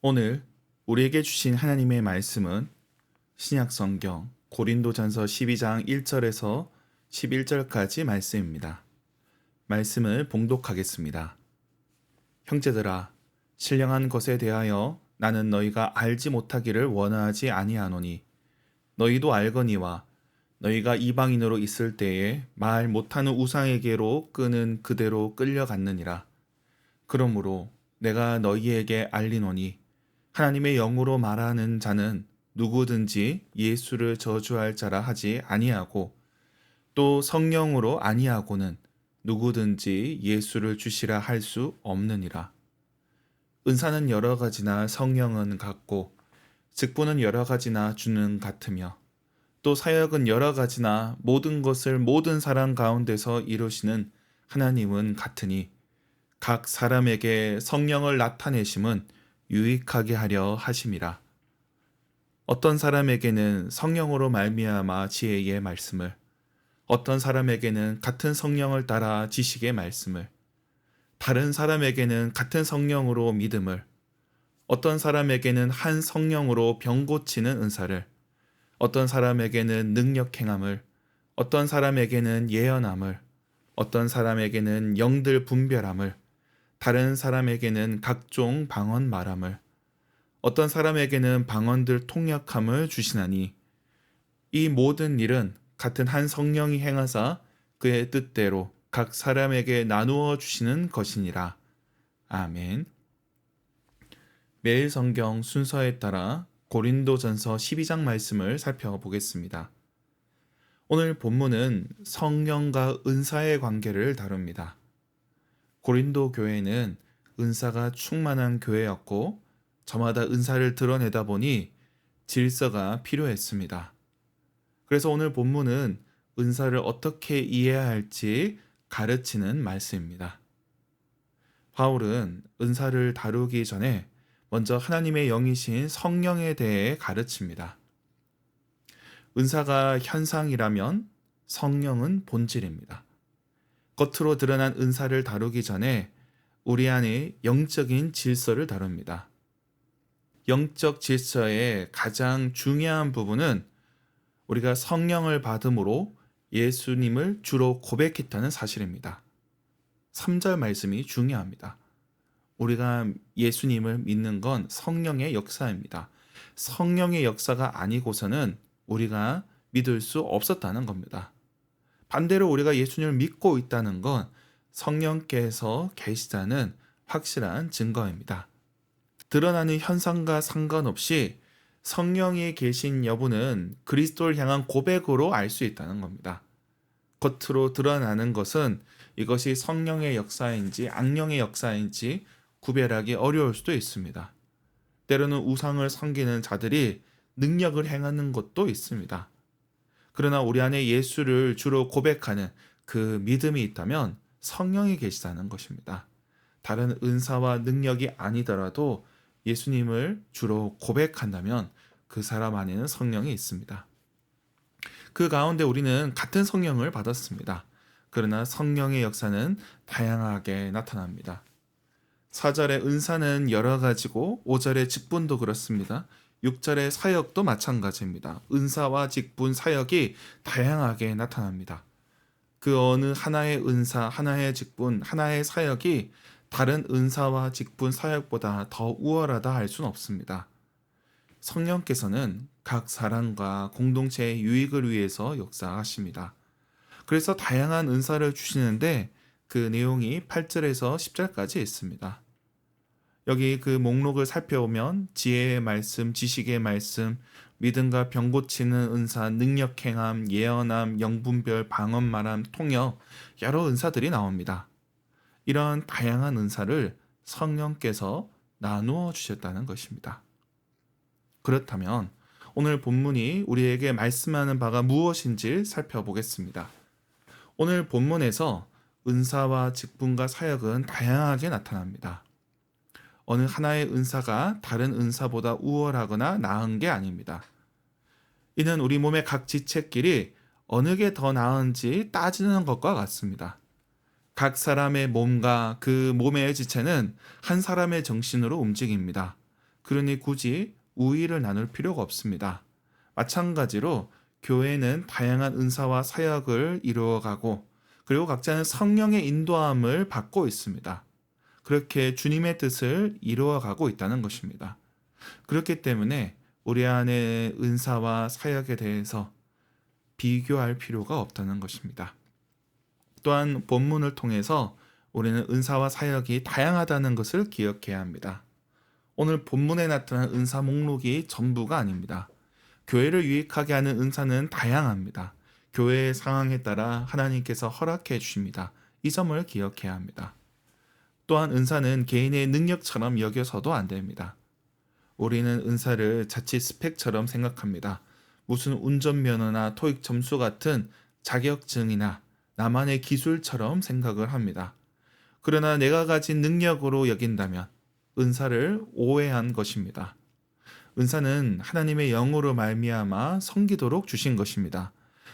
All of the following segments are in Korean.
오늘 우리에게 주신 하나님의 말씀은 신약성경 고린도전서 12장 1절에서 11절까지 말씀입니다. 말씀을 봉독하겠습니다. 형제들아, 신령한 것에 대하여 나는 너희가 알지 못하기를 원하지 아니하노니 너희도 알거니와 너희가 이방인으로 있을 때에 말 못하는 우상에게로 끄는 그대로 끌려갔느니라. 그러므로 내가 너희에게 알리노니 하나님의 영으로 말하는 자는 누구든지 예수를 저주할 자라 하지 아니하고 또 성령으로 아니하고는 누구든지 예수를 주시라 할 수 없느니라. 은사는 여러 가지나 성령은 같고 직분은 여러 가지나 주는 같으며 또 사역은 여러 가지나 모든 것을 모든 사람 가운데서 이루시는 하나님은 같으니 각 사람에게 성령을 나타내심은 유익하게 하려 하심이라. 어떤 사람에게는 성령으로 말미암아 지혜의 말씀을, 어떤 사람에게는 같은 성령을 따라 지식의 말씀을, 다른 사람에게는 같은 성령으로 믿음을, 어떤 사람에게는 한 성령으로 병 고치는 은사를, 어떤 사람에게는 능력 행함을, 어떤 사람에게는 예언함을, 어떤 사람에게는 영들 분별함을, 다른 사람에게는 각종 방언 말함을, 어떤 사람에게는 방언들 통역함을 주시나니 이 모든 일은 같은 한 성령이 행하사 그의 뜻대로 각 사람에게 나누어 주시는 것이니라. 아멘. 매일 성경 순서에 따라 고린도전서 12장 말씀을 살펴보겠습니다. 오늘 본문은 성령과 은사의 관계를 다룹니다. 고린도 교회는 은사가 충만한 교회였고 저마다 은사를 드러내다 보니 질서가 필요했습니다. 그래서 오늘 본문은 은사를 어떻게 이해해야 할지 가르치는 말씀입니다. 바울은 은사를 다루기 전에 먼저 하나님의 영이신 성령에 대해 가르칩니다. 은사가 현상이라면 성령은 본질입니다. 겉으로 드러난 은사를 다루기 전에 우리 안에 영적인 질서를 다룹니다. 영적 질서의 가장 중요한 부분은 우리가 성령을 받음으로 예수님을 주로 고백했다는 사실입니다. 3절 말씀이 중요합니다. 우리가 예수님을 믿는 건 성령의 역사입니다. 성령의 역사가 아니고서는 우리가 믿을 수 없었다는 겁니다. 반대로 우리가 예수님을 믿고 있다는 건 성령께서 계시다는 확실한 증거입니다. 드러나는 현상과 상관없이 성령이 계신 여부는 그리스도를 향한 고백으로 알 수 있다는 겁니다. 겉으로 드러나는 것은 이것이 성령의 역사인지 악령의 역사인지 구별하기 어려울 수도 있습니다. 때로는 우상을 섬기는 자들이 능력을 행하는 것도 있습니다. 그러나 우리 안에 예수를 주로 고백하는 그 믿음이 있다면 성령이 계시다는 것입니다. 다른 은사와 능력이 아니더라도 예수님을 주로 고백한다면 그 사람 안에는 성령이 있습니다. 그 가운데 우리는 같은 성령을 받았습니다. 그러나 성령의 역사는 다양하게 나타납니다. 4절의 은사는 여러 가지고 5절의 직분도 그렇습니다. 6절의 사역도 마찬가지입니다. 은사와 직분, 사역이 다양하게 나타납니다. 그 어느 하나의 은사, 하나의 직분, 하나의 사역이 다른 은사와 직분, 사역보다 더 우월하다 할 수는 없습니다. 성령께서는 각 사람과 공동체의 유익을 위해서 역사하십니다. 그래서 다양한 은사를 주시는데 그 내용이 8절에서 10절까지 있습니다. 여기 그 목록을 살펴보면 지혜의 말씀, 지식의 말씀, 믿음과 병 고치는 은사, 능력 행함, 예언함, 영분별, 방언 말함, 통역, 여러 은사들이 나옵니다. 이런 다양한 은사를 성령께서 나누어 주셨다는 것입니다. 그렇다면 오늘 본문이 우리에게 말씀하는 바가 무엇인지 살펴보겠습니다. 오늘 본문에서 은사와 직분과 사역은 다양하게 나타납니다. 어느 하나의 은사가 다른 은사보다 우월하거나 나은 게 아닙니다. 이는 우리 몸의 각 지체끼리 어느 게 더 나은지 따지는 것과 같습니다. 각 사람의 몸과 그 몸의 지체는 한 사람의 정신으로 움직입니다. 그러니 굳이 우위를 나눌 필요가 없습니다. 마찬가지로 교회는 다양한 은사와 사역을 이루어가고 그리고 각자는 성령의 인도함을 받고 있습니다. 그렇게 주님의 뜻을 이루어가고 있다는 것입니다. 그렇기 때문에 우리 안의 은사와 사역에 대해서 비교할 필요가 없다는 것입니다. 또한 본문을 통해서 우리는 은사와 사역이 다양하다는 것을 기억해야 합니다. 오늘 본문에 나타난 은사 목록이 전부가 아닙니다. 교회를 유익하게 하는 은사는 다양합니다. 교회의 상황에 따라 하나님께서 허락해 주십니다. 이 점을 기억해야 합니다. 또한 은사는 개인의 능력처럼 여겨서도 안 됩니다. 우리는 은사를 자칫 스펙처럼 생각합니다. 무슨 운전면허나 토익 점수 같은 자격증이나 나만의 기술처럼 생각을 합니다. 그러나 내가 가진 능력으로 여긴다면 은사를 오해한 것입니다. 은사는 하나님의 영으로 말미암아 섬기도록 주신 것입니다.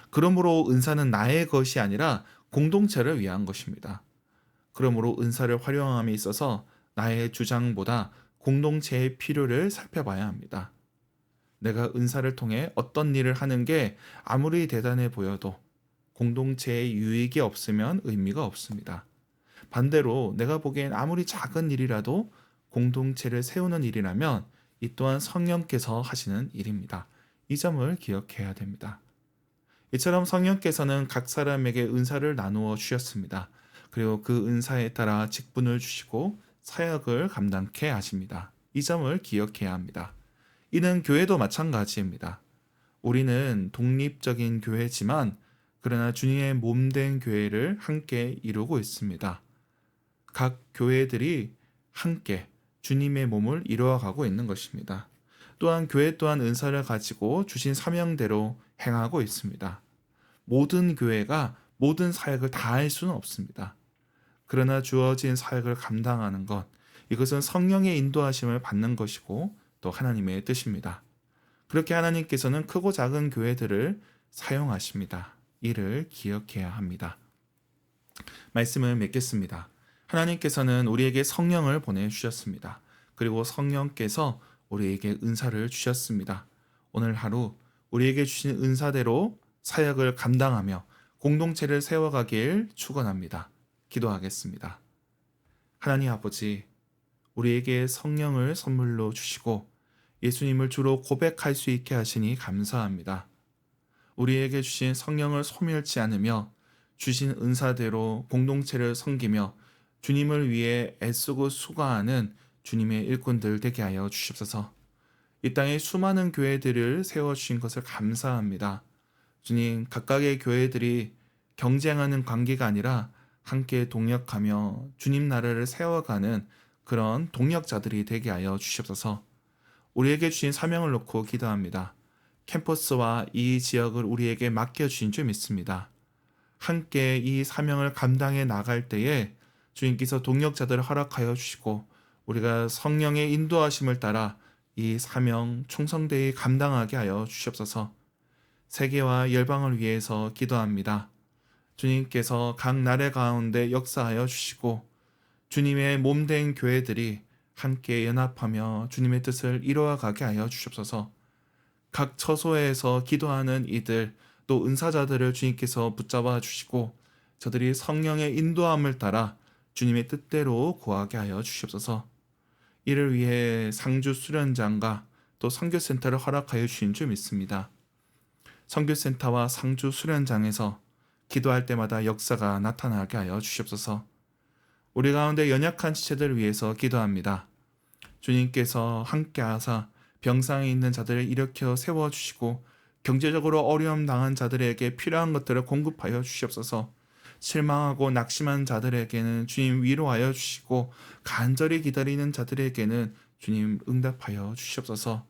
그러므로 은사는 나의 것이 아니라 공동체를 위한 것입니다. 그러므로 은사를 활용함에 있어서 나의 주장보다 공동체의 필요를 살펴봐야 합니다. 내가 은사를 통해 어떤 일을 하는 게 아무리 대단해 보여도 공동체의 유익이 없으면 의미가 없습니다. 반대로 내가 보기엔 아무리 작은 일이라도 공동체를 세우는 일이라면 이 또한 성령께서 하시는 일입니다. 이 점을 기억해야 됩니다. 이처럼 성령께서는 각 사람에게 은사를 나누어 주셨습니다. 그리고 그 은사에 따라 직분을 주시고 사역을 감당케 하십니다. 이 점을 기억해야 합니다. 이는 교회도 마찬가지입니다. 우리는 독립적인 교회지만 그러나 주님의 몸된 교회를 함께 이루고 있습니다. 각 교회들이 함께 주님의 몸을 이루어가고 있는 것입니다. 또한 교회 또한 은사를 가지고 주신 사명대로 행하고 있습니다. 모든 교회가 모든 사역을 다 할 수는 없습니다. 그러나 주어진 사역을 감당하는 것, 이것은 성령의 인도하심을 받는 것이고 또 하나님의 뜻입니다. 그렇게 하나님께서는 크고 작은 교회들을 사용하십니다. 이를 기억해야 합니다. 말씀을 맺겠습니다. 하나님께서는 우리에게 성령을 보내주셨습니다. 그리고 성령께서 우리에게 은사를 주셨습니다. 오늘 하루 우리에게 주신 은사대로 사역을 감당하며 공동체를 세워가길 축원합니다. 기도하겠습니다. 하나님 아버지, 우리에게 성령을 선물로 주시고 예수님을 주로 고백할 수 있게 하시니 감사합니다. 우리에게 주신 성령을 소멸치 않으며 주신 은사대로 공동체를 섬기며 주님을 위해 애쓰고 수고하는 주님의 일꾼들 되게 하여 주시옵소서. 이 땅에 수많은 교회들을 세워주신 것을 감사합니다. 주님, 각각의 교회들이 경쟁하는 관계가 아니라 함께 동역하며 주님 나라를 세워가는 그런 동역자들이 되게 하여 주시옵소서. 우리에게 주신 사명을 놓고 기도합니다. 캠퍼스와 이 지역을 우리에게 맡겨주신 줄 믿습니다. 함께 이 사명을 감당해 나갈 때에 주님께서 동역자들을 허락하여 주시고 우리가 성령의 인도하심을 따라 이 사명 충성되이 감당하게 하여 주시옵소서. 세계와 열방을 위해서 기도합니다. 주님께서 각 나라 가운데 역사하여 주시고 주님의 몸된 교회들이 함께 연합하며 주님의 뜻을 이루어가게 하여 주시옵소서. 각 처소에서 기도하는 이들 또 은사자들을 주님께서 붙잡아 주시고 저들이 성령의 인도함을 따라 주님의 뜻대로 구하게 하여 주시옵소서. 이를 위해 상주 수련장과 또 선교센터를 허락하여 주신 줄 믿습니다. 선교센터와 상주 수련장에서 기도할 때마다 역사가 나타나게 하여 주시옵소서. 우리 가운데 연약한 지체들을 위해서 기도합니다. 주님께서 함께하사 병상에 있는 자들을 일으켜 세워주시고 경제적으로 어려움 당한 자들에게 필요한 것들을 공급하여 주시옵소서. 실망하고 낙심한 자들에게는 주님 위로하여 주시고 간절히 기다리는 자들에게는 주님 응답하여 주시옵소서.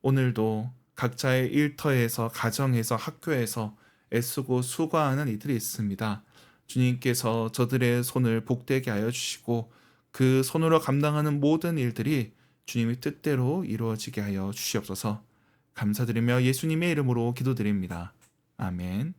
오늘도 각자의 일터에서 가정에서 학교에서 애쓰고 수고하는 이들이 있습니다. 주님께서 저들의 손을 복되게 하여 주시고 그 손으로 감당하는 모든 일들이 주님의 뜻대로 이루어지게 하여 주시옵소서. 감사드리며 예수님의 이름으로 기도드립니다. 아멘.